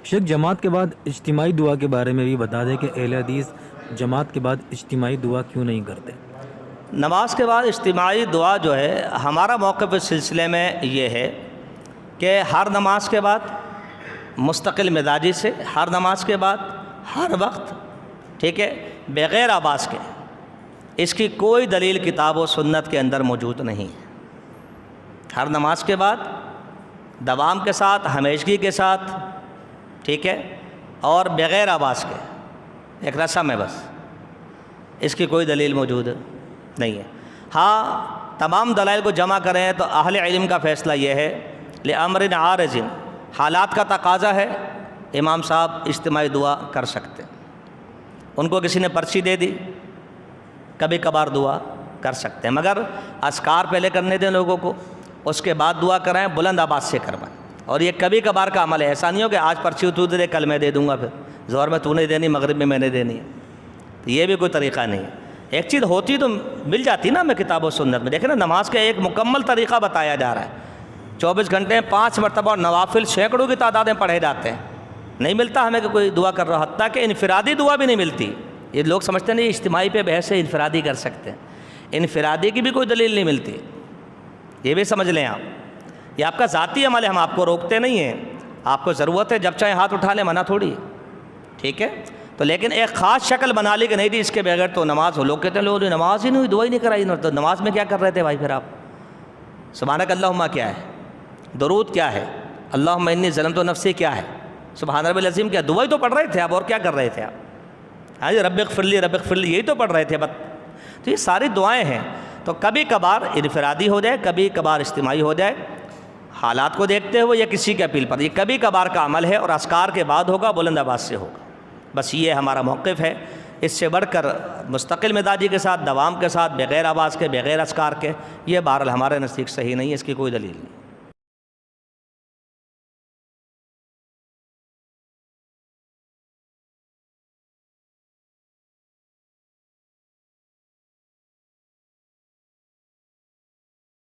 شیخ جماعت کے بعد اجتماعی دعا کے بارے میں بھی بتا دیں کہ اہل حدیث جماعت کے بعد اجتماعی دعا کیوں نہیں کرتے؟ نماز کے بعد اجتماعی دعا جو ہے، ہمارا موقف اس سلسلے میں یہ ہے کہ ہر نماز کے بعد مستقل مزاجی سے، ہر نماز کے بعد ہر وقت، ٹھیک ہے، بغیر آواز کے، اس کی کوئی دلیل کتاب و سنت کے اندر موجود نہیں ہے۔ ہر نماز کے بعد دوام کے ساتھ، ہمیشگی کے ساتھ، ٹھیک ہے، اور بغیر آواز کے، ایک رسم ہے بس، اس کی کوئی دلیل موجود نہیں ہے۔ ہاں، تمام دلائل کو جمع کریں تو اہل علم کا فیصلہ یہ ہے، لِأَمْرٍ عَارِضٍ، حالات کا تقاضا ہے، امام صاحب اجتماعی دعا کر سکتے، ان کو کسی نے پرچی دے دی، کبھی کبھار دعا کر سکتے ہیں، مگر اذکار پہلے کرنے دیں لوگوں کو، اس کے بعد دعا کرائیں، بلند آواز سے کروائیں۔ اور یہ کبھی کبھار کا عمل ہے، ایسا نہیں ہو کہ آج پرچی تو دے، کل میں دے دوں گا، پھر ظہر میں تو نہیں دینی، مغرب میں نے دینی ہے، تو یہ بھی کوئی طریقہ نہیں ہے۔ ایک چیز ہوتی تو مل جاتی نا ہمیں کتاب و سنت میں، دیکھیں نا، نماز کا ایک مکمل طریقہ بتایا جا رہا ہے، 24 گھنٹے میں 5 مرتبہ، اور نوافل سینکڑوں کی تعداد میں پڑھے جاتے ہیں، نہیں ملتا ہمیں کہ کوئی دعا کر رہا، حتیٰ کہ انفرادی دعا بھی نہیں ملتی۔ یہ لوگ سمجھتے نہیں اجتماعی پہ بحث ہے، انفرادی کر سکتے ہیں، انفرادی کی بھی کوئی دلیل نہیں ملتی، یہ بھی سمجھ لیں آپ، یہ آپ کا ذاتی عمل ہے، ہم آپ کو روکتے نہیں ہیں، آپ کو ضرورت ہے جب چاہے ہاتھ اٹھا لیں، منع تھوڑی ہے، ٹھیک ہے، تو لیکن ایک خاص شکل بنا لی کہ نہیں جی اس کے بغیر تو نماز ہو، لوگ کہتے ہیں لوگ نماز ہی نہیں ہوئی، دعا ہی نہیں کرائی، تو نماز میں کیا کر رہے تھے بھائی؟ پھر آپ سبحانک اللہم کیا ہے، درود کیا ہے، اللہم انی ظلمت نفسی کیا ہے، سبحان ربی العظیم کیا، دعا ہی تو پڑھ رہے تھے آپ، اور کیا کر رہے تھے آپ؟ ہاں جی، رب اغفر لی رب اغفر لی، یہی تو پڑھ رہے تھے بس۔ تو یہ ساری دعائیں ہیں، تو کبھی کبھار انفرادی ہو جائے، کبھی کبھار اجتماعی ہو جائے، حالات کو دیکھتے ہوئے یا کسی کے اپیل پر، یہ کبھی کبھار کا عمل ہے، اور اذکار کے بعد ہوگا، بلند آواز سے ہوگا، بس یہ ہمارا موقف ہے۔ اس سے بڑھ کر مستقل مزاجی کے ساتھ، دوام کے ساتھ، بغیر آواز کے، بغیر اذکار کے، یہ بہرحال ہمارے نزدیک صحیح نہیں ہے، اس کی کوئی دلیل نہیں۔